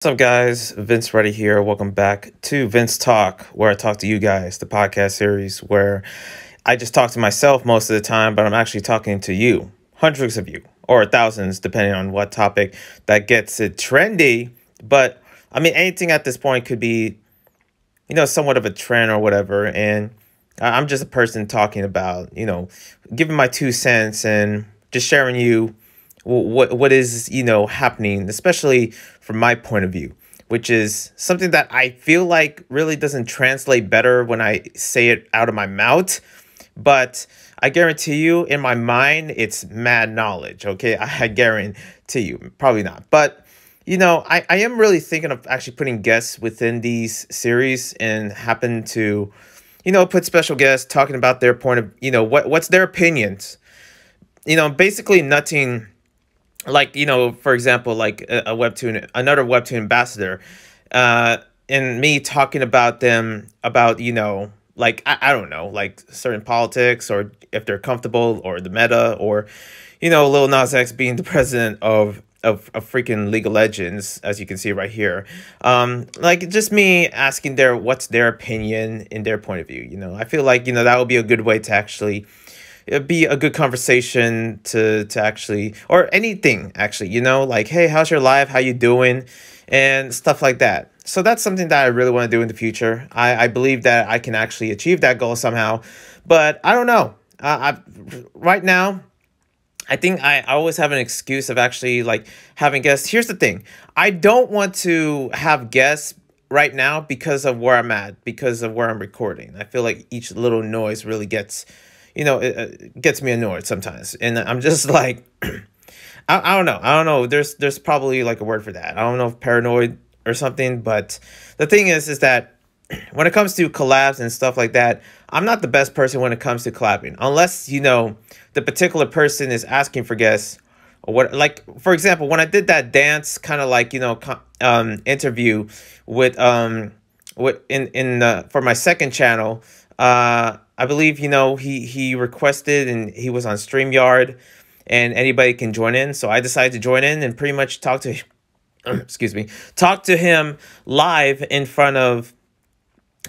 What's up, guys? Vince Reddy here. Welcome back to Vince Talk, where I talk to you guys, the podcast series where I just talk to myself most of the time, but I'm actually talking to you, hundreds of you, or thousands, depending on what topic that gets it trendy. But I mean, anything at this point could be, somewhat of a trend or whatever. And I'm just a person talking about, giving my 2 cents and just sharing you what is happening, especially from my point of view, which is something that I feel like really doesn't translate better when I say it out of my mouth. But I guarantee you, in my mind, it's mad knowledge. Okay, I guarantee you, probably not. But I am really thinking of actually putting guests within these series and happen to put special guests talking about their point of what's their opinions. Basically nothing like, for example, like a webtoon, another webtoon ambassador, and me talking about them about, like, I don't know, like certain politics or if they're comfortable or the meta or, Lil Nas X being the president of freaking League of Legends, as you can see right here. Like just me asking what's their opinion in their point of view. I feel like, that would be a good way to actually it'd be a good conversation to actually, or anything actually, like, hey, how's your life? How you doing? And stuff like that. So that's something that I really want to do in the future. I believe that I can actually achieve that goal somehow, but I don't know. Right now, I think I always have an excuse of actually like having guests. Here's the thing. I don't want to have guests right now because of where I'm at, because of where I'm recording. I feel like each little noise really gets it gets me annoyed sometimes. And I'm just like, I don't know. I don't know. There's probably like a word for that. I don't know if paranoid or something. But the thing is that when it comes to collabs and stuff like that, I'm not the best person when it comes to collabing. Unless, the particular person is asking for guests or what. Like, for example, when I did that dance kind of like, interview with for my second channel, I believe, he requested and he was on StreamYard and anybody can join in. So I decided to join in and pretty much talk to talk to him live in front of,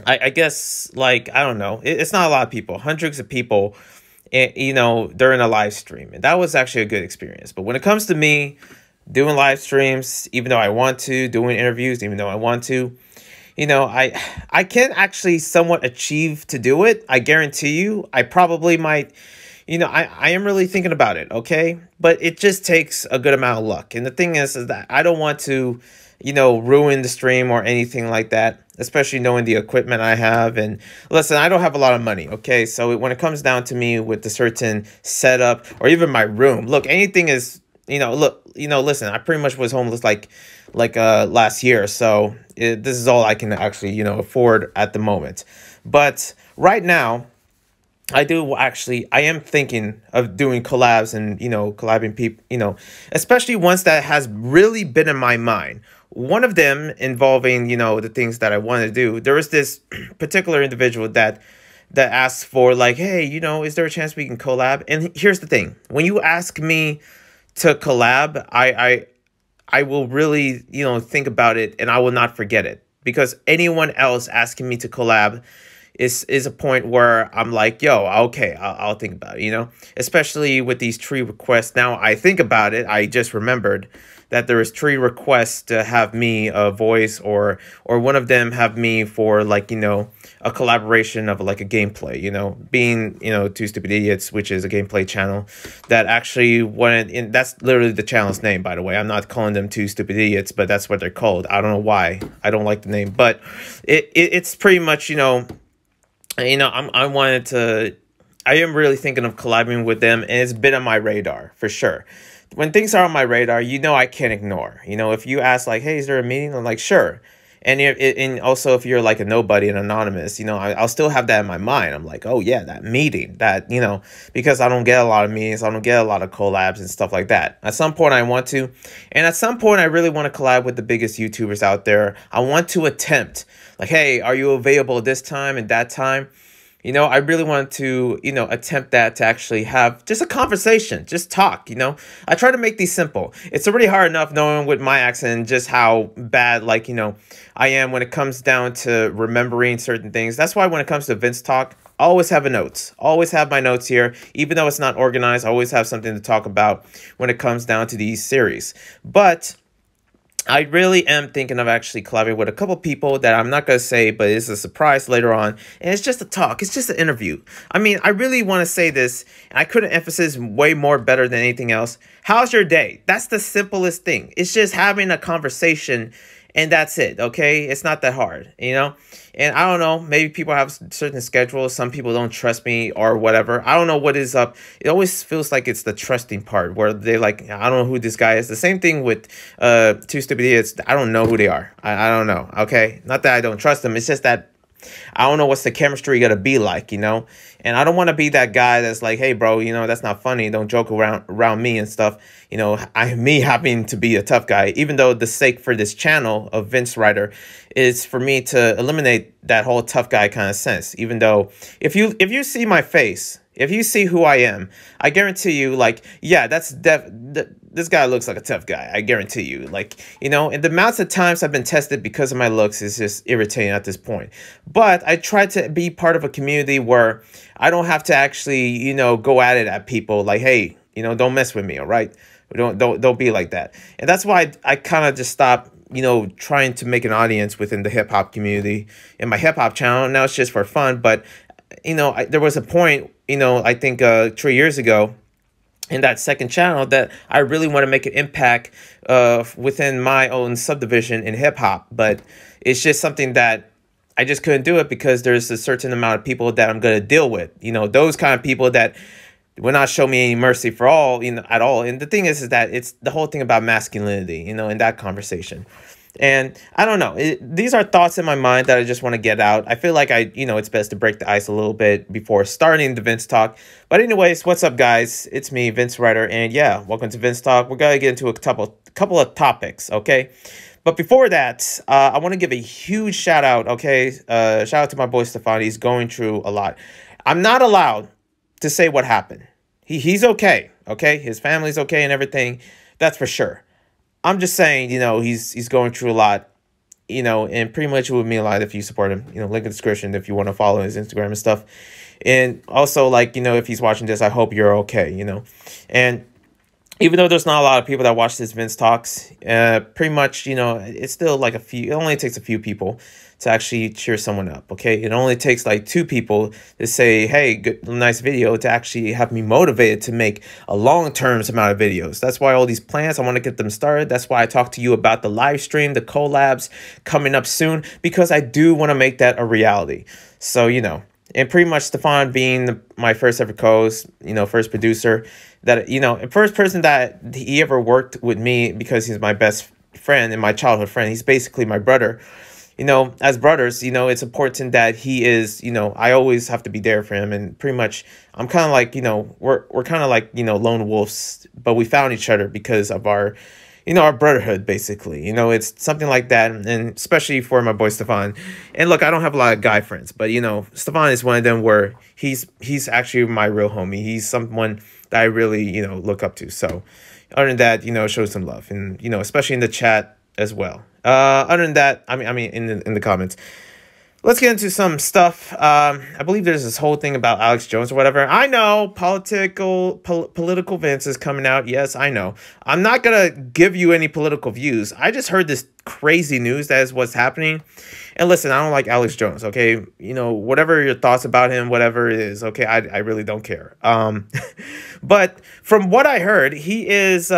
I guess, like, I don't know. It's not a lot of people, hundreds of people, during a live stream. And that was actually a good experience. But when it comes to me doing live streams, even though I want to, doing interviews, even though I want to, I can actually somewhat achieve to do it. I guarantee you, I probably might, I am really thinking about it, okay? But it just takes a good amount of luck. And the thing is that I don't want to, ruin the stream or anything like that, especially knowing the equipment I have. And listen, I don't have a lot of money, okay? So when it comes down to me with the certain setup or even my room, look, anything is, listen, I pretty much was homeless like last year. So this is all I can actually, afford at the moment. But right now, I am thinking of doing collabs and, collabing people, especially ones that has really been in my mind. One of them involving, the things that I want to do. There was this particular individual that asked for like, hey, is there a chance we can collab? And here's the thing. When you ask me to collab, I will really, think about it and I will not forget it, because anyone else asking me to collab is a point where I'm like, yo, okay, I'll think about it, especially with these tree requests. Now I think about it. I just remembered that there is tree requests to have me a voice or one of them have me for like, a collaboration of like a gameplay, being, Two Stupid Idiots, which is a gameplay channel that actually wanted in. That's literally the channel's name, by the way. I'm not calling them Two Stupid Idiots, but that's what they're called. I don't know why. I don't like the name, but it's pretty much, I am really thinking of collabing with them, and it's been on my radar for sure. When things are on my radar, I can't ignore. If you ask like, hey, is there a meeting? I'm like, sure. And also if you're like a nobody and anonymous, I'll still have that in my mind. I'm like, oh yeah, that meeting, that, because I don't get a lot of meetings. I don't get a lot of collabs and stuff like that. At some point I want to, and at some point I really want to collab with the biggest YouTubers out there. I want to attempt like, hey, are you available this time and that time? I really wanted to, attempt that to actually have just a conversation, just talk, I try to make these simple. It's already hard enough knowing with my accent just how bad, like, I am when it comes down to remembering certain things. That's why when it comes to Vince Talk, I always have a notes. Always have my notes here. Even though it's not organized, I always have something to talk about when it comes down to these series. But I really am thinking of actually collaborating with a couple people that I'm not going to say, but it's a surprise later on. And it's just a talk. It's just an interview. I mean, I really want to say this, and I couldn't emphasize way more better than anything else. How's your day? That's the simplest thing. It's just having a conversation, and that's it, okay? It's not that hard, And I don't know, maybe people have certain schedules. Some people don't trust me or whatever. I don't know what is up. It always feels like it's the trusting part where they're like, I don't know who this guy is. The same thing with Two Stupid Idiots. I don't know who they are. I don't know, okay? Not that I don't trust them. It's just that I don't know what's the chemistry gonna be like, And I don't want to be that guy that's like, hey, bro, that's not funny. Don't joke around me and stuff. Me having to be a tough guy, even though the sake for this channel of Vince Writer is for me to eliminate that whole tough guy kind of sense. Even though if you see my face, if you see who I am, I guarantee you, like, yeah, this guy looks like a tough guy. I guarantee you, like, and the amounts of times I've been tested because of my looks is just irritating at this point. But I try to be part of a community where I don't have to actually, go at it at people like, hey, don't mess with me, all right? Don't be like that. And that's why I kind of just stopped, trying to make an audience within the hip hop community in my hip hop channel. Now it's just for fun, but there was a point, I think 3 years ago, in that second channel that I really want to make an impact within my own subdivision in hip hop. But it's just something that I just couldn't do it because there's a certain amount of people that I'm going to deal with. Those kind of people that will not show me any mercy for all, at all. And the thing is that it's the whole thing about masculinity, in that conversation. And I don't know. These are thoughts in my mind that I just want to get out. I feel like it's best to break the ice a little bit before starting the Vince Talk. But anyways, what's up, guys? It's me, Vince Writer, and yeah, welcome to Vince Talk. We're gonna get into a couple of topics, okay? But before that, I want to give a huge shout out, okay? Shout out to my boy Stefan. He's going through a lot. I'm not allowed to say what happened. He's okay, okay? His family's okay and everything. That's for sure. I'm just saying, he's going through a lot, and pretty much it would mean a lot if you support him. Link in the description if you want to follow his Instagram and stuff. And also, like, if he's watching this, I hope you're okay, And even though there's not a lot of people that watch this Vince Talks, pretty much, it's still like it only takes a few people to actually cheer someone up, okay? It only takes like 2 people to say, hey, good, nice video, to actually have me motivated to make a long-term amount of videos. That's why all these plans, I want to get them started. That's why I talk to you about the live stream, the collabs coming up soon, because I do want to make that a reality. So, and pretty much Stefan being my first ever co-host, first producer, that, and first person that he ever worked with me because he's my best friend and my childhood friend. He's basically my brother. As brothers, it's important that he is, I always have to be there for him. And pretty much I'm kind of like, we're kind of like, lone wolves, but we found each other because of our, our brotherhood, basically. It's something like that. And especially for my boy Stefan. And look, I don't have a lot of guy friends, but, Stefan is one of them where he's actually my real homie. He's someone that I really, look up to. So other than that, show some love. And, especially in the chat as well. Other than that, I mean, in the comments. Let's get into some stuff. I believe there's this whole thing about Alex Jones or whatever. I know political Vince is coming out. Yes, I know. I'm not going to give you any political views. I just heard this crazy news that is what's happening. And listen, I don't like Alex Jones, okay? Whatever your thoughts about him, whatever it is, okay? I really don't care. But from what I heard, he is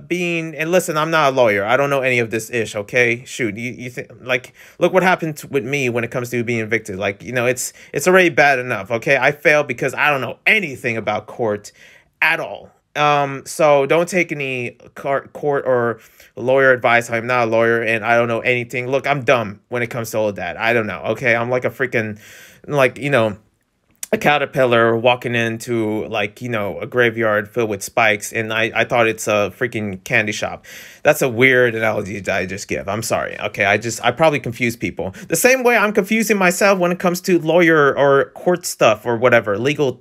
being, and listen, I'm not a lawyer. I don't know any of this ish, okay? Shoot, you think, like, look what happened with me when it comes to being evicted. Like, it's already bad enough, okay? I failed because I don't know anything about court at all. So don't take any court or lawyer advice. I'm not a lawyer and I don't know anything. Look, I'm dumb when it comes to all of that. I don't know. Okay. I'm like a freaking, like, a caterpillar walking into, like, a graveyard filled with spikes, and I thought it's a freaking candy shop. That's a weird analogy that I just give. I'm sorry. Okay, I probably confuse people the same way I'm confusing myself when it comes to lawyer or court stuff or whatever, legal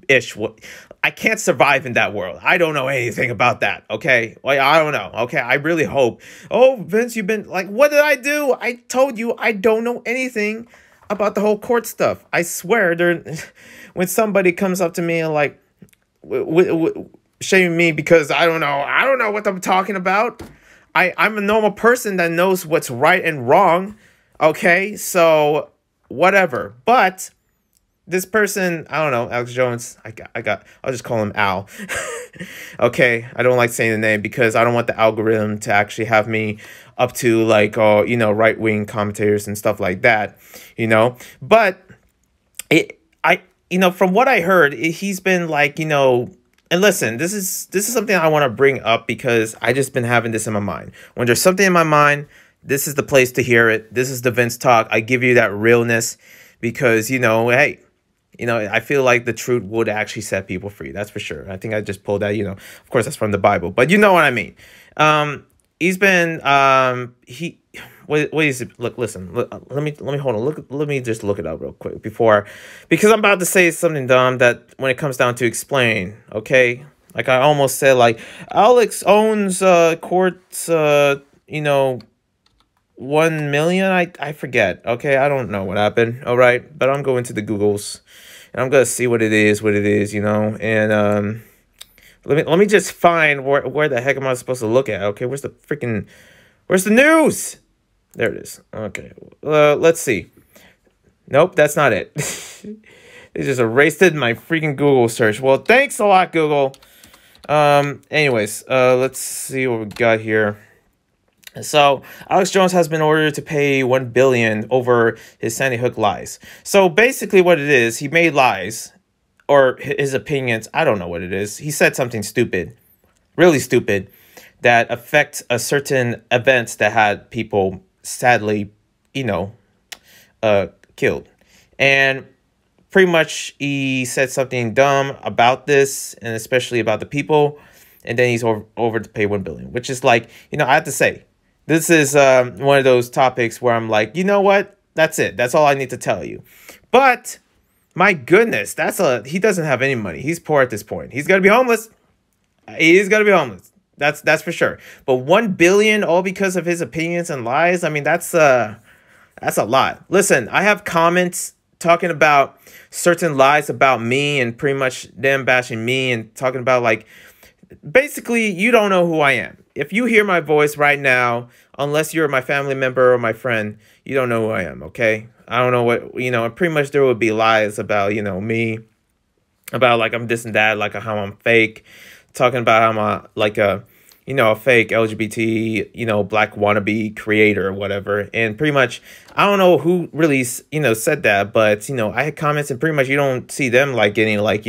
ish. I can't survive in that world. I don't know anything about that. Okay, like, I don't know. Okay, I really hope. Oh, Vince, you've been like, what did I do? I told you I don't know anything about the whole court stuff. I swear, when somebody comes up to me and like shaming me because I don't know what I'm talking about. I'm a normal person that knows what's right and wrong. Okay, so whatever. But this person, I don't know, Alex Jones, I'll just call him Al. Okay, I don't like saying the name because I don't want the algorithm to actually have me up to, like, right-wing commentators and stuff like that, But from what I heard, he's been like, and listen, this is something I want to bring up because I just been having this in my mind. When there's something in my mind, this is the place to hear it. This is the Vince Talk. I give you that realness because, hey, I feel like the truth would actually set people free. That's for sure. I think I just pulled that, of course that's from the Bible, but you know what I mean. He's been, what is it? Look, listen, let me hold on. Let me just look it up real quick because I'm about to say something dumb that when it comes down to explain, okay? Like I almost said, like, Alex owns, courts, 1 million. I forget. Okay. I don't know what happened. All right. But I'm going to the Googles and I'm going to see what it is, and, let me just find where the heck am I supposed to look at? Okay. Where's the news? There it is. Okay. Let's see. Nope. That's not it. They just erased my freaking Google search. Well, thanks a lot, Google. Anyways, let's see what we got here. So Alex Jones has been ordered to pay $1 billion over his Sandy Hook lies. So basically what it is, he made lies or his opinions. I don't know what it is. He said something stupid, really stupid, that affects a certain events that had people sadly, killed. And pretty much he said something dumb about this and especially about the people. And then he's over to pay $1 billion, which is like, I have to say, this is one of those topics where I'm like, you know what? That's it. That's all I need to tell you. But my goodness, he doesn't have any money. He's poor at this point. He's gonna be homeless. He's gonna be homeless. That's for sure. But $1 billion all because of his opinions and lies. I mean, that's a lot. Listen, I have comments talking about certain lies about me and pretty much them bashing me and talking about, like, basically, you don't know who I am. If you hear my voice right now, unless you're my family member or my friend, you don't know who I am, okay? I don't know what, and pretty much there would be lies about, me, about, like, I'm this and that, like, how I'm fake, talking about how I'm a fake LGBT, black wannabe creator or whatever. And pretty much, I don't know who really, said that, but, I had comments and pretty much you don't see them, like, getting, like,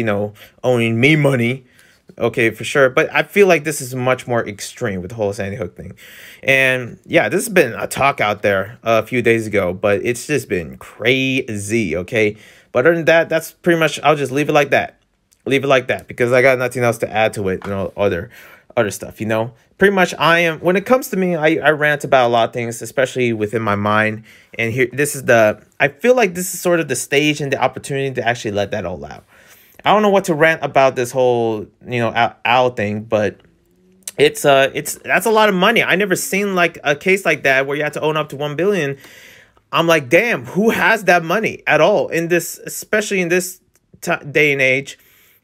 owing me money. Okay, for sure. But I feel like this is much more extreme with the whole Sandy Hook thing. And yeah, this has been a talk out there a few days ago, but it's just been crazy, okay? But other than that, that's pretty much, I'll just leave it like that. Leave it like that because I got nothing else to add to it, other stuff, Pretty much when it comes to me, I rant about a lot of things, especially within my mind. And here, I feel like this is sort of the stage and the opportunity to actually let that all out. I don't know what to rant about this whole, Al thing, but that's a lot of money. I never seen like a case like that where you have to own up to 1 billion. I'm like, damn, who has that money at all especially in this day and age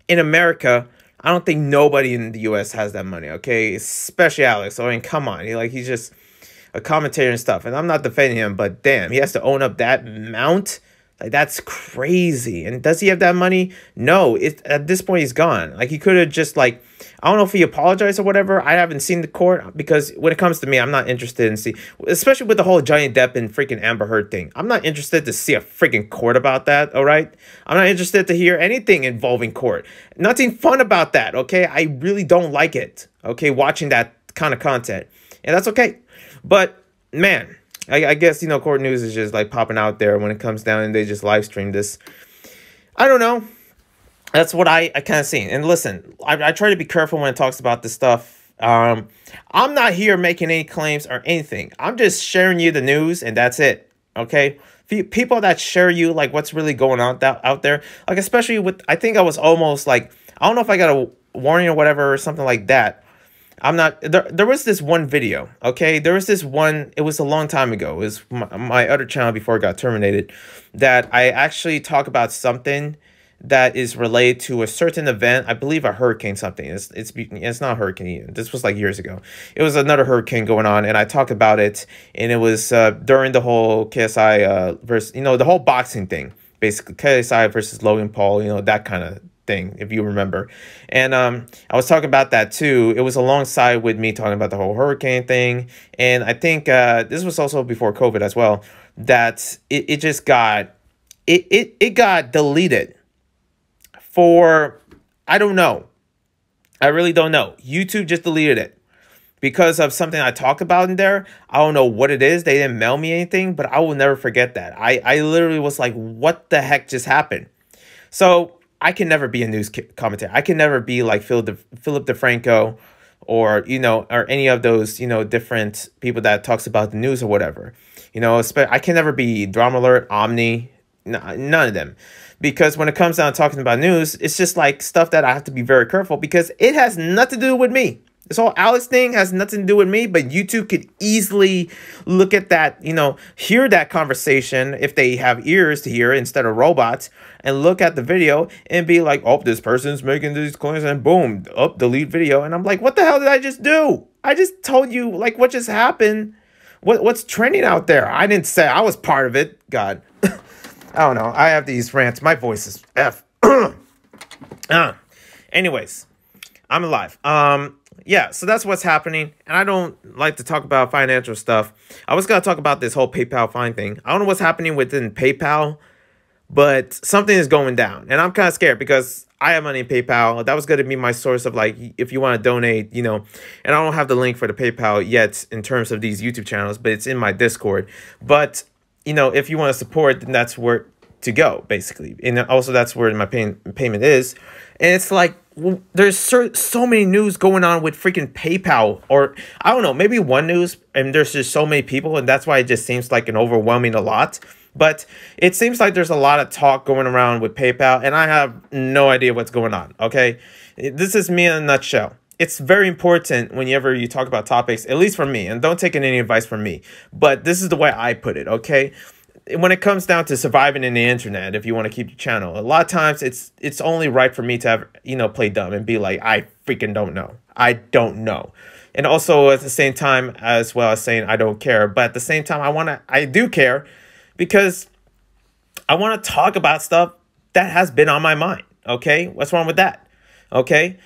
in America? I don't think nobody in the US has that money. Okay. Especially Alex. I mean, come on. He's just a commentator and stuff. And I'm not defending him, but damn, he has to own up that amount. Like, that's crazy. And does he have that money? No. At this point, he's gone. Like, he could have just, like, I don't know if he apologized or whatever. I haven't seen the court because when it comes to me, I'm not interested in especially with the whole Johnny Depp and freaking Amber Heard thing. I'm not interested to see a freaking court about that, all right? I'm not interested to hear anything involving court. Nothing fun about that, okay? I really don't like it, okay, watching that kind of content. And that's okay. But, man, I guess, court news is just like popping out there when it comes down and they just live stream this. I don't know. That's what I kind of see. And listen, I try to be careful when it talks about this stuff. I'm not here making any claims or anything. I'm just sharing you the news, and that's it. Okay? People that share you like what's really going on out there, like especially with, I think I was almost like, I don't know if I got a warning or whatever or something like that. I'm not there was this one video, okay? There was this one, it was a long time ago. It was my other channel before it got terminated, that I actually talk about something that is related to a certain event. I believe a hurricane something. It's not a hurricane. This was like years ago. It was another hurricane going on, and I talked about it, and it was during the whole KSI versus, the whole boxing thing, basically KSI versus Logan Paul, that kind of thing, if you remember. And I was talking about that too. It was alongside with me talking about the whole hurricane thing, and I think this was also before COVID as well, that it just got it got deleted for, I don't know. I really don't know. YouTube just deleted it because of something I talked about in there. I don't know what it is. They didn't mail me anything, but I will never forget that. I literally was like, what the heck just happened? So I can never be a news commentator. I can never be like Philip DeFranco or, or any of those, different people that talks about the news or whatever. I can never be Drama Alert, Omni, none of them. Because when it comes down to talking about news, it's just like stuff that I have to be very careful because it has nothing to do with me. This whole Alex thing has nothing to do with me, but YouTube could easily look at that, hear that conversation if they have ears to hear instead of robots, and look at the video and be like, oh, this person's making these claims, and boom, delete video. And I'm like, what the hell did I just do? I just told you like what just happened. What's trending out there? I didn't say I was part of it. God. I don't know. I have these rants. My voice is F. Anyways, I'm alive. Yeah, so that's what's happening. And I don't like to talk about financial stuff. I was going to talk about this whole PayPal fine thing. I don't know what's happening within PayPal, but something is going down. And I'm kind of scared because I have money in PayPal. That was going to be my source of like, if you want to donate, and I don't have the link for the PayPal yet in terms of these YouTube channels, but it's in my Discord. But if you want to support, then that's where to go, basically. And also that's where my payment is. And it's like, there's so many news going on with freaking PayPal, or I don't know, maybe one news, and there's just so many people, and that's why it just seems like an overwhelming a lot. But it seems like there's a lot of talk going around with PayPal, and I have no idea what's going on, okay? This is me in a nutshell. It's very important whenever you talk about topics, at least for me, and don't take any advice from me, but this is the way I put it, okay? When it comes down to surviving in the internet, if you want to keep your channel, a lot of times it's only right for me to have, play dumb and be like, I freaking don't know. I don't know. And also at the same time, as well as saying I don't care, but at the same time, I do care because I want to talk about stuff that has been on my mind, okay? What's wrong with that, okay?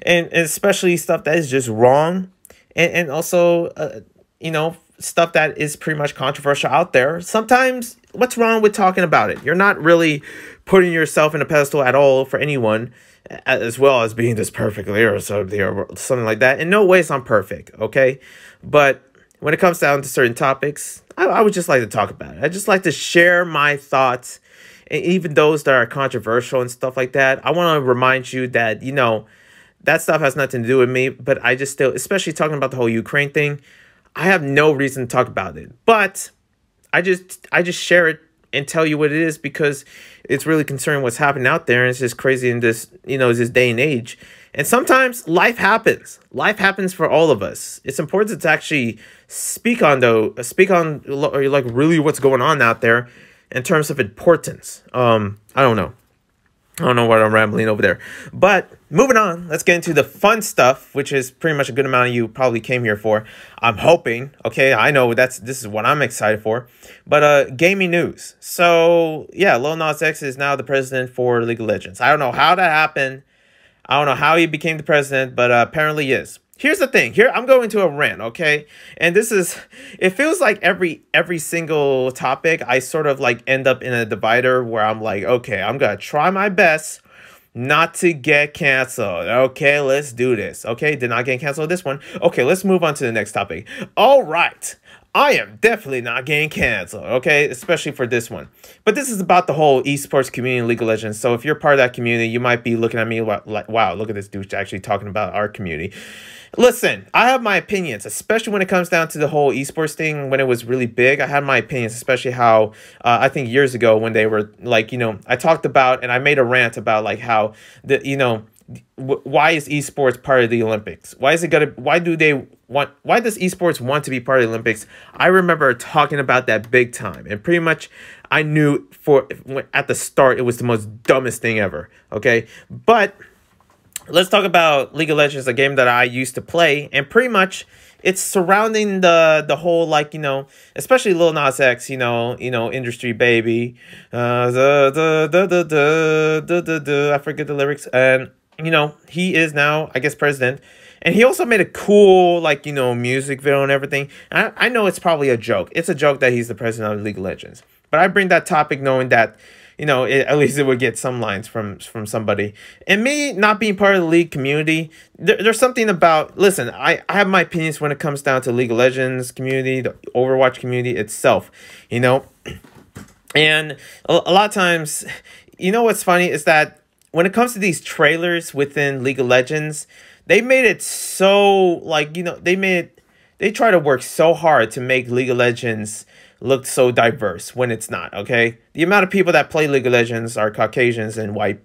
and especially stuff that is just wrong, and also, stuff that is pretty much controversial out there. Sometimes, what's wrong with talking about it? You're not really putting yourself in a pedestal at all for anyone, as well as being this perfect leader or something like that. In no ways I'm perfect, okay? But when it comes down to certain topics, I would just like to talk about it. I just like to share my thoughts, and even those that are controversial and stuff like that. I want to remind you that, that stuff has nothing to do with me, but I just still, especially talking about the whole Ukraine thing, I have no reason to talk about it, but I just share it and tell you what it is because it's really concerning what's happening out there, and it's just crazy in this, this day and age. And sometimes life happens. Life happens for all of us. It's important to actually speak on like really what's going on out there in terms of importance. I don't know. I don't know what I'm rambling over there. But moving on, let's get into the fun stuff, which is pretty much a good amount of you probably came here for. I'm hoping. Okay, I know this is what I'm excited for. But gaming news. So, yeah, Lil Nas X is now the president for League of Legends. I don't know how that happened. I don't know how he became the president, but apparently he is. Here's the thing. Here, I'm going to a rant, okay? And this is, it feels like every single topic, I sort of like end up in a divider where I'm like, okay, I'm going to try my best not to get canceled. Okay, let's do this. Okay, did not get canceled this one. Okay, let's move on to the next topic. All right. I am definitely not getting canceled, okay? Especially for this one. But this is about the whole esports community in League of Legends. So if you're part of that community, you might be looking at me like, wow, look at this dude actually talking about our community. Listen, I have my opinions, especially when it comes down to the whole esports thing. When it was really big, I had my opinions, especially how I think years ago when they were like, I talked about and I made a rant about like how why is esports part of the Olympics? Why is it gonna? Why do they want? Why does esports want to be part of the Olympics? I remember talking about that big time, and pretty much I knew at the start it was the most dumbest thing ever. Okay, but let's talk about League of Legends, a game that I used to play, and pretty much it's surrounding the whole like especially Lil Nas X, industry baby, I forget the lyrics, and he is now, I guess, president. And he also made a cool, music video and everything. And I know it's probably a joke. It's a joke that he's the president of League of Legends. But I bring that topic knowing that, at least it would get some lines from somebody. And me not being part of the League community, there's something about, listen, I have my opinions when it comes down to League of Legends community, the Overwatch community itself, And a lot of times, what's funny is that when it comes to these trailers within League of Legends, they made it so they try to work so hard to make League of Legends look so diverse when it's not, okay? The amount of people that play League of Legends are Caucasians and white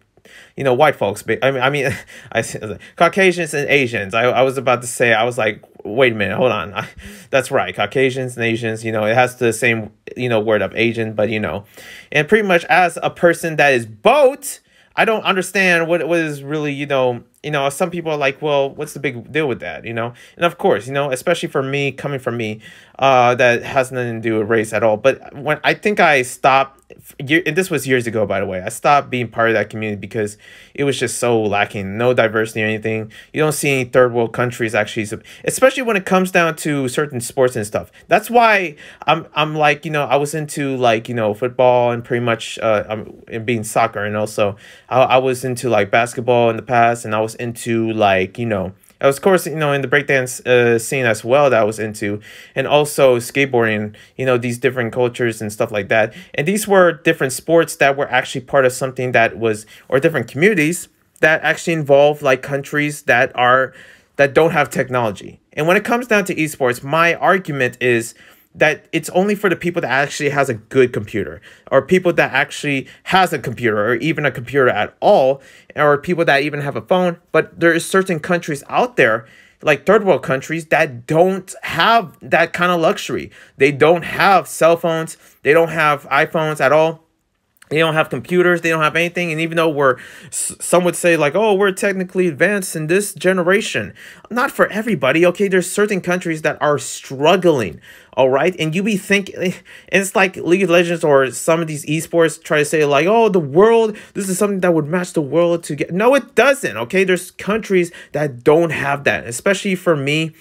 folks. I said Caucasians and Asians. I was about to say, I was like, wait a minute, hold on. That's right, Caucasians and Asians, it has the same, word of Asian, but, and pretty much as a person that is both, I don't understand what is really, some people are like, well, what's the big deal with that, And of course, especially for me, coming from me, that has nothing to do with race at all. But when I think I stopped, and this was years ago, by the way, I stopped being part of that community because it was just so lacking, no diversity or anything. You don't see any third world countries actually, especially when it comes down to certain sports and stuff. That's why I'm like, I was into football and pretty much and being soccer, and also I was into basketball in the past, and I was into I was, of course, in the breakdance scene as well that I was into, and also skateboarding, these different cultures and stuff like that. And these were different sports that were actually part of something that was, or different communities that actually involve countries that don't have technology. And when it comes down to esports, my argument is that it's only for the people that actually has a good computer, or people that actually has a computer, or even a computer at all, or people that even have a phone. But there is certain countries out there, like third world countries, that don't have that kind of luxury. They don't have cell phones. They don't have iPhones at all. They don't have computers. They don't have anything. And even though some would say oh, we're technically advanced in this generation. Not for everybody, okay? There's certain countries that are struggling, all right? And you be thinking, and it's like League of Legends or some of these esports try to say oh, the world, this is something that would match the world to get. No, it doesn't, okay? There's countries that don't have that, especially for me,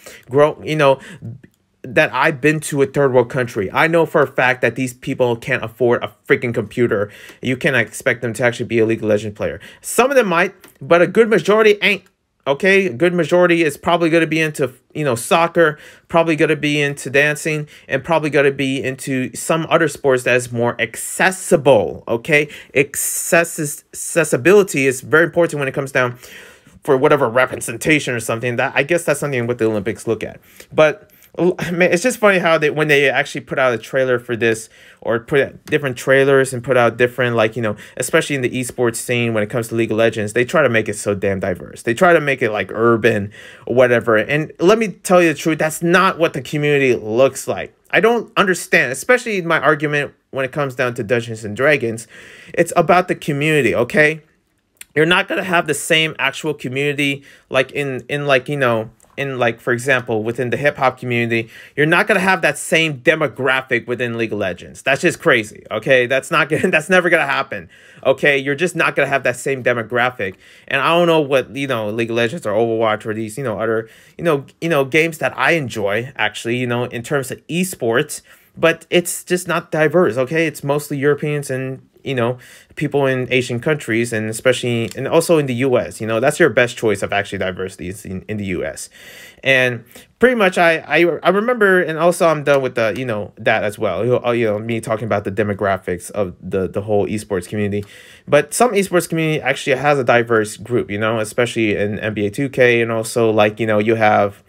that I've been to a third world country. I know for a fact that these people can't afford a freaking computer. You cannot expect them to actually be a League of Legends player. Some of them might, but a good majority ain't. Okay, a good majority is probably going to be into, soccer, probably going to be into dancing, and probably going to be into some other sports that is more accessible. Okay, accessibility is very important when it comes down for whatever representation or something. That I guess that's something what the Olympics look at, but. Man, it's just funny how when they actually put out a trailer for this, or put out different trailers and put out different, especially in the esports scene when it comes to League of Legends, they try to make it so damn diverse. They try to make it urban or whatever. And let me tell you the truth, that's not what the community looks like. I don't understand, especially my argument when it comes down to Dungeons and Dragons. It's about the community, okay? You're not going to have the same actual community for example, within the hip hop community, you're not going to have that same demographic within League of Legends. That's just crazy. Okay. That's never going to happen. Okay. You're just not going to have that same demographic. And I don't know what, League of Legends or Overwatch or these, other, games that I enjoy actually, in terms of esports, but it's just not diverse. Okay. It's mostly Europeans and people in Asian countries, and especially and also in the US. That's your best choice of actually diversity is in the US. And pretty much I remember, and also I'm done with the that as well. Me talking about the demographics of the whole esports community. But some esports community actually has a diverse group, especially in NBA 2K, and also like you have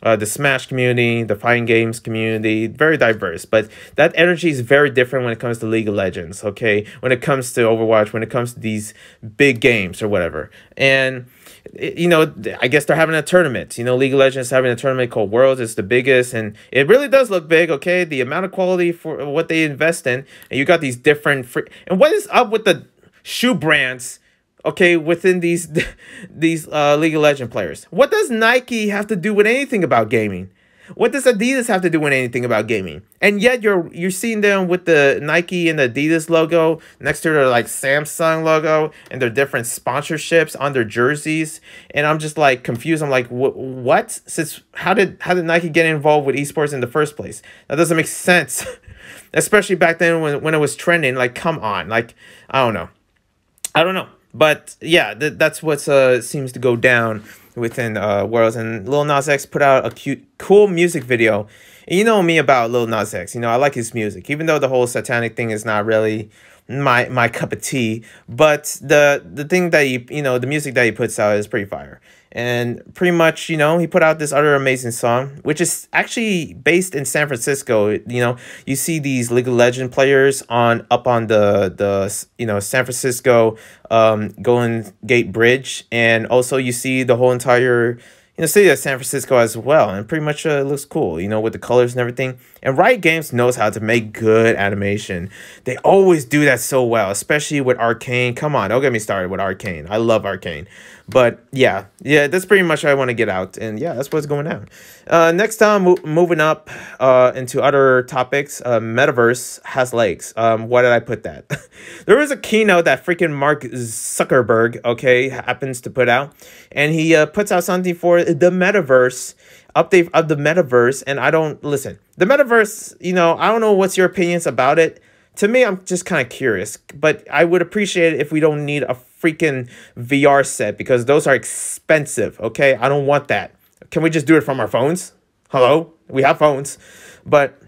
the Smash community, the fighting games community, very diverse. But that energy is very different when it comes to League of Legends, okay? When it comes to Overwatch, when it comes to these big games or whatever. And, I guess they're having a tournament. League of Legends having a tournament called Worlds. It's the biggest, and it really does look big, okay? The amount of quality for what they invest in. And you got these different... And what is up with the shoe brands, okay, within these League of Legends players? What does Nike have to do with anything about gaming? What does Adidas have to do with anything about gaming? And yet you're seeing them with the Nike and the Adidas logo next to their like Samsung logo and their different sponsorships on their jerseys. And I'm just like confused. I'm like, what? Since how did Nike get involved with esports in the first place? That doesn't make sense. Especially back then when it was trending. Like, come on. Like, I don't know. But yeah, that's what seems to go down within Worlds. And Lil Nas X put out a cool music video. And you know me about Lil Nas X. I like his music, even though the whole satanic thing is not really my cup of tea. But the thing that the music that he puts out is pretty fire. And pretty much, he put out this other amazing song, which is actually based in San Francisco. You see these League of Legends players up on the San Francisco Golden Gate Bridge, and also you see the whole entire city of San Francisco as well, and pretty much looks cool, with the colors and everything. And Riot Games knows how to make good animation. They always do that so well, especially with Arcane. Come on, don't get me started with Arcane. I love Arcane. But yeah, that's pretty much what I want to get out. And yeah, that's what's going on. Next time, moving up into other topics, Metaverse has legs. Why did I put that? There was a keynote that freaking Mark Zuckerberg, okay, happens to put out. And he puts out something for the Metaverse, update of the Metaverse. And listen, the Metaverse, I don't know what's your opinions about it. To me, I'm just kind of curious, but I would appreciate it if we don't need a freaking VR set, because those are expensive, okay? I don't want that. Can we just do it from our phones? Hello? We have phones. But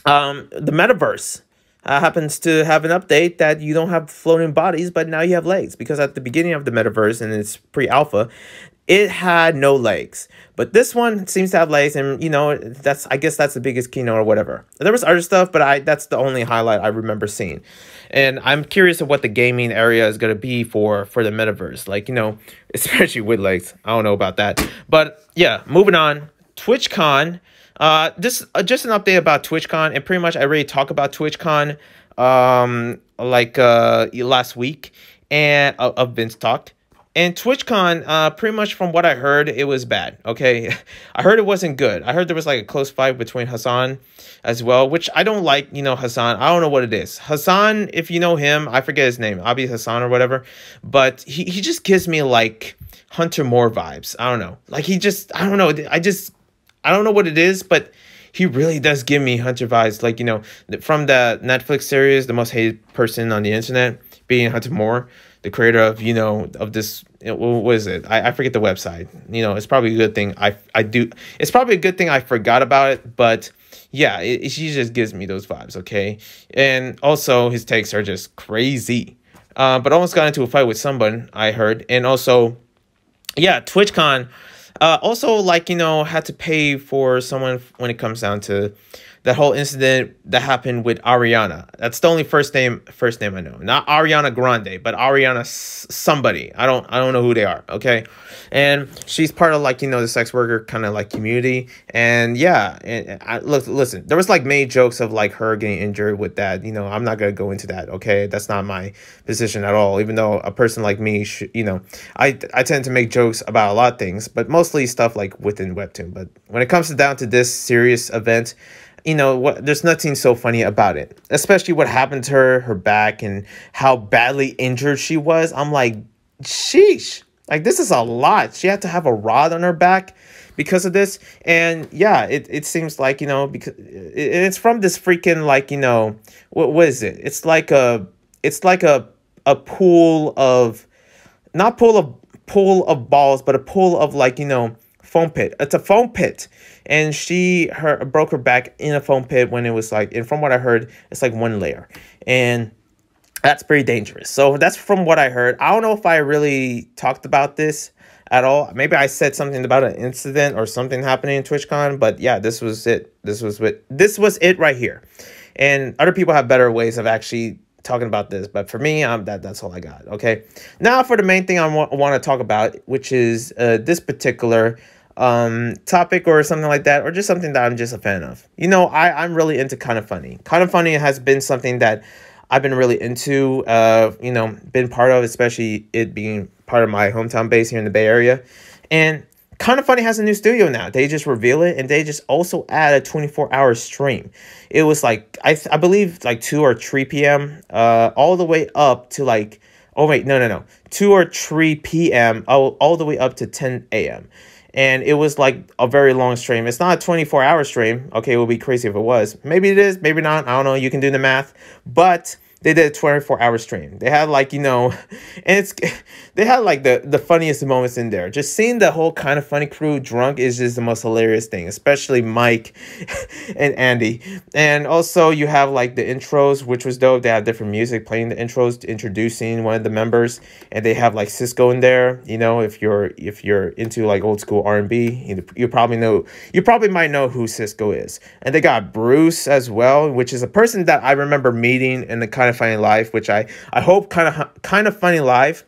the Metaverse happens to have an update that you don't have floating bodies, but now you have legs, because at the beginning of the Metaverse, and it's pre-alpha, it had no legs. But this one seems to have legs, and I guess that's the biggest keynote or whatever. There was other stuff, but that's the only highlight I remember seeing. And I'm curious of what the gaming area is going to be for the Metaverse. Like, especially with legs. I don't know about that. But yeah, moving on. TwitchCon. Just an update about TwitchCon. And pretty much I already talked about TwitchCon last week and of VinzTalk. And TwitchCon, pretty much from what I heard, it was bad, okay? I heard it wasn't good. I heard there was like a close fight between Hassan as well, which I don't like, Hassan. I don't know what it is. Hassan, if you know him, I forget his name, Abi Hassan or whatever. But he just gives me like Hunter Moore vibes. I don't know. Like I don't know. I don't know what it is, but he really does give me Hunter vibes. Like, from the Netflix series, The Most Hated Person on the Internet, being Hunter Moore, the creator of, of this, what is it? I forget the website. It's probably a good thing it's probably a good thing I forgot about it, but yeah, she just gives me those vibes, okay? And also his takes are just crazy. But almost got into a fight with someone, I heard. And also, yeah, TwitchCon also had to pay for someone when it comes down to that whole incident that happened with Ariana. That's the only first name I know. Not Ariana Grande, but Ariana somebody. I don't know who they are, okay? And she's part of the sex worker kind of community. And yeah, and listen, there was many jokes of her getting injured with that. I'm not going to go into that, okay? That's not my position at all. Even though a person like me I tend to make jokes about a lot of things, but mostly stuff within Webtoon. But when it comes down to this serious event, there's nothing so funny about it, especially what happened to her back and how badly injured she was. I'm like, sheesh, this is a lot. She had to have a rod on her back because of this. And yeah, it seems because it's from this freaking what is it? It's it's like a pool of, not pool of balls, but a pool of, like, foam pit. It's a foam pit, and she her broke her back in a foam pit when it was like, and from what I heard, it's like one layer, and that's pretty dangerous. So that's from what I heard. I don't know if I really talked about this at all. Maybe I said something about an incident or something happening in TwitchCon, but yeah, this was it. This was it right here. And other people have better ways of actually talking about this, but for me, that's all I got. Okay, now for the main thing I want to talk about, which is this particular topic or something like that, or just something that I'm just a fan of. I'm really into Kind of Funny. Kind of Funny has been something that I've been really into, been part of, especially it being part of my hometown base here in the Bay Area. And Kind of Funny has a new studio now. They just reveal it, and they just also add a 24-hour stream. It was like, I believe like 2 or 3 p.m. All the way up to like, oh wait, no, 2 or 3 p.m. all the way up to 10 a.m. And it was like a very long stream. It's not a 24-hour stream. Okay, it would be crazy if it was. Maybe it is, maybe not. I don't know. You can do the math. But they did a 24-hour stream. They had like, and they had like the funniest moments in there. Just seeing the whole Kind of Funny crew drunk is just the most hilarious thing, especially Mike and Andy. And also you have like the intros, which was dope. They have different music playing the intros, introducing one of the members, and they have like Cisco in there. If you're into like old school R&B, you probably might know who Cisco is. And they got Bruce as well, which is a person that I remember meeting in the Kind of Funny Live, which I hope Kind of Funny Live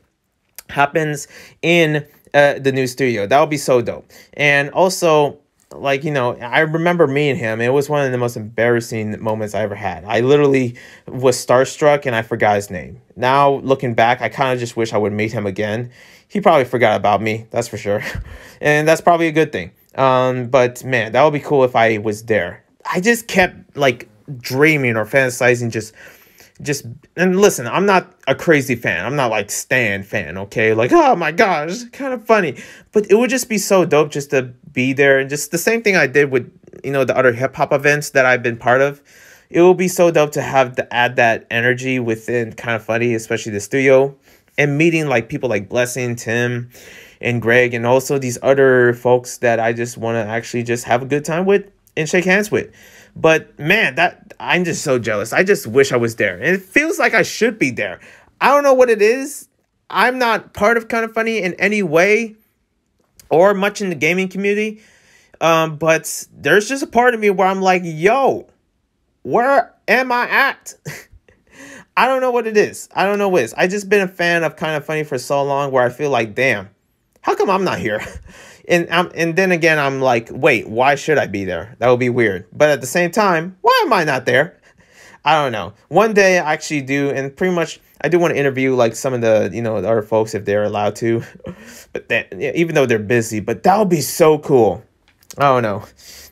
happens in the new studio. That would be so dope. And also, like, I remember meeting him. It was one of the most embarrassing moments I ever had. I literally was starstruck and I forgot his name. Now, looking back, I kind of just wish I would meet him again. He probably forgot about me, that's for sure. And that's probably a good thing. But man, that would be cool if I was there. I just kept like dreaming or fantasizing, and listen, I'm not a crazy fan. I'm not like Stan fan, okay? Like, oh my gosh, it's kind of funny. But it would just be so dope just to be there. And just the same thing I did with, the other hip hop events that I've been part of. It will be so dope to have to add that energy within Kind of Funny, especially the studio. And meeting like people like Blessing, Tim, and Greg, and also these other folks that I just want to actually just have a good time with and shake hands with. But man, I'm just so jealous. I just wish I was there. And it feels like I should be there. I don't know what it is. I'm not part of Kind of Funny in any way or much in the gaming community. But there's just a part of me where I'm like, yo, where am I at? I don't know what it is. I don't know what it is. I just been a fan of Kind of Funny for so long where I feel like, damn, how come I'm not here? And then again, I'm like, wait, why should I be there? That would be weird. But at the same time, why am I not there? I don't know. One day I actually do, and pretty much I do want to interview like some of the, the other folks if they're allowed to. But then, even though they're busy, but that would be so cool. I don't know.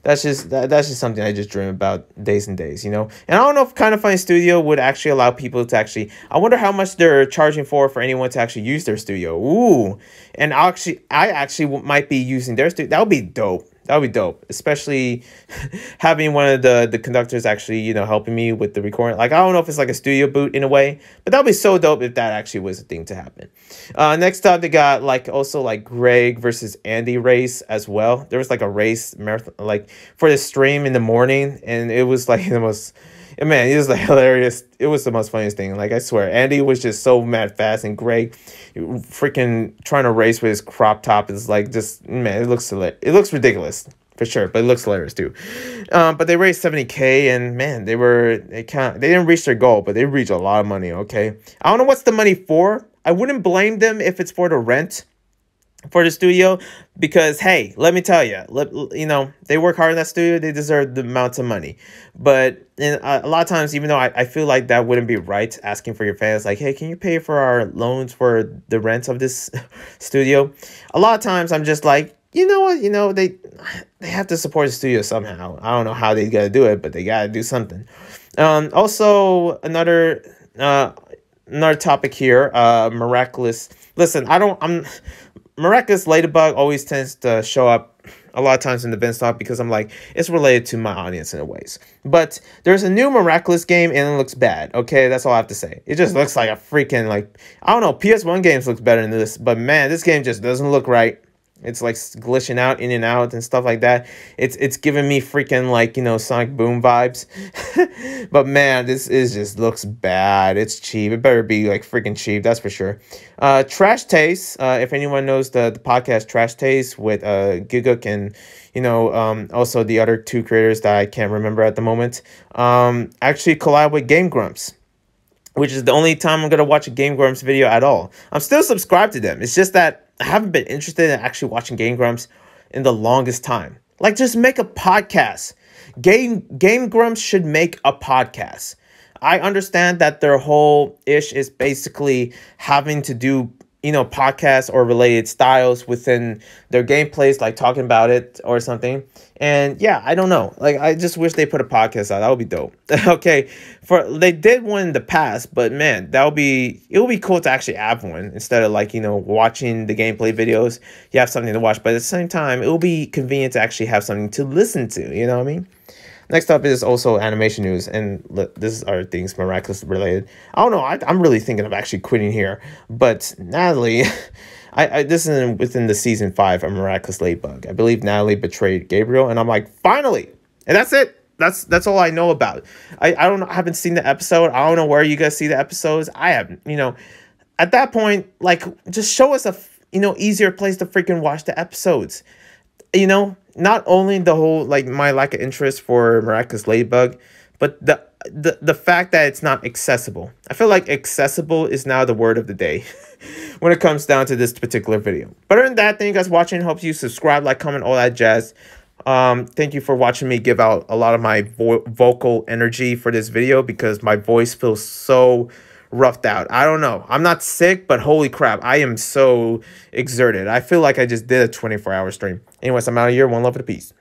That's just something I just dream about days and days, And I don't know if Kind of Funny Studio would actually allow people to actually. I wonder how much they're charging for anyone to actually use their studio. Ooh, and I actually might be using their studio. That would be dope. That would be dope, especially having one of the conductors actually, helping me with the recording. Like, I don't know if it's like a studio boot in a way, but that would be so dope if that actually was a thing to happen. Next up, they got like also like Greg versus Andy race as well. There was like a race marathon, like for the stream in the morning, and it was like the most. Man, it was like hilarious. It was the most funniest thing. Like, I swear, Andy was just so mad fast, and Greg freaking trying to race with his crop top is like just, man, it looks ridiculous for sure, but it looks hilarious too. But they raised 70K, and man, they didn't reach their goal, but they reached a lot of money. Okay, I don't know what's the money for. I wouldn't blame them if it's for the rent for the studio, because hey, let me tell you, they work hard in that studio, they deserve the amounts of money. But a lot of times, even though I feel like that wouldn't be right, asking for your fans like, hey, can you pay for our loans for the rent of this studio? A lot of times I'm just like, you know what, they have to support the studio somehow. I don't know how they gotta do it, but they gotta do something. Also another topic here, miraculous. Listen, Miraculous Ladybug always tends to show up a lot of times in the VinzTalk because I'm like, it's related to my audience in a ways. But there's a new Miraculous game and it looks bad. Okay, that's all I have to say. It just looks like a freaking, like, I don't know, PS1 games looks better than this. But man, this game just doesn't look right. It's like glitching out, in and out, and stuff like that. It's giving me freaking, like, you know, Sonic Boom vibes. But man, this is just looks bad. It's cheap. It better be like freaking cheap, that's for sure. Trash Taste. If anyone knows the podcast Trash Taste with Giguk and, you know, also the other two creators that I can't remember at the moment, actually collab with Game Grumps, which is the only time I'm going to watch a Game Grumps video at all. I'm still subscribed to them. It's just that I haven't been interested in actually watching Game Grumps in the longest time. Like, just make a podcast. Game Grumps should make a podcast. I understand that their whole ish is basically having to do, you know, podcasts or related styles within their gameplays, like talking about it or something. And yeah, I don't know. Like, I just wish they put a podcast out. That would be dope. Okay, they did one in the past, but man, it would be cool to actually have one instead of, like, you know, watching the gameplay videos. You have something to watch, but at the same time, it will be convenient to actually have something to listen to. You know what I mean? Next up is also animation news, and this are things Miraculous related. I don't know. I'm really thinking of actually quitting here, but Natalie, this is within the season 5 of Miraculous Ladybug. I believe Natalie betrayed Gabriel, and I'm like, finally, and that's it. That's all I know about. I don't know. I haven't seen the episode. I don't know where you guys see the episodes. I haven't. You know, at that point, like, just show us a easier place to freaking watch the episodes. You know, not only the whole, like, my lack of interest for Miraculous Ladybug, but the fact that it's not accessible. I feel like accessible is now the word of the day when it comes down to this particular video. But other than that, thank you guys for watching. Hope you subscribe, like, comment, all that jazz. Thank you for watching me give out a lot of my vocal energy for this video because my voice feels so roughed out. I don't know. I'm not sick, but holy crap, I am so exerted. I feel like I just did a 24-hour stream. Anyways, I'm out of here. One love and a peace.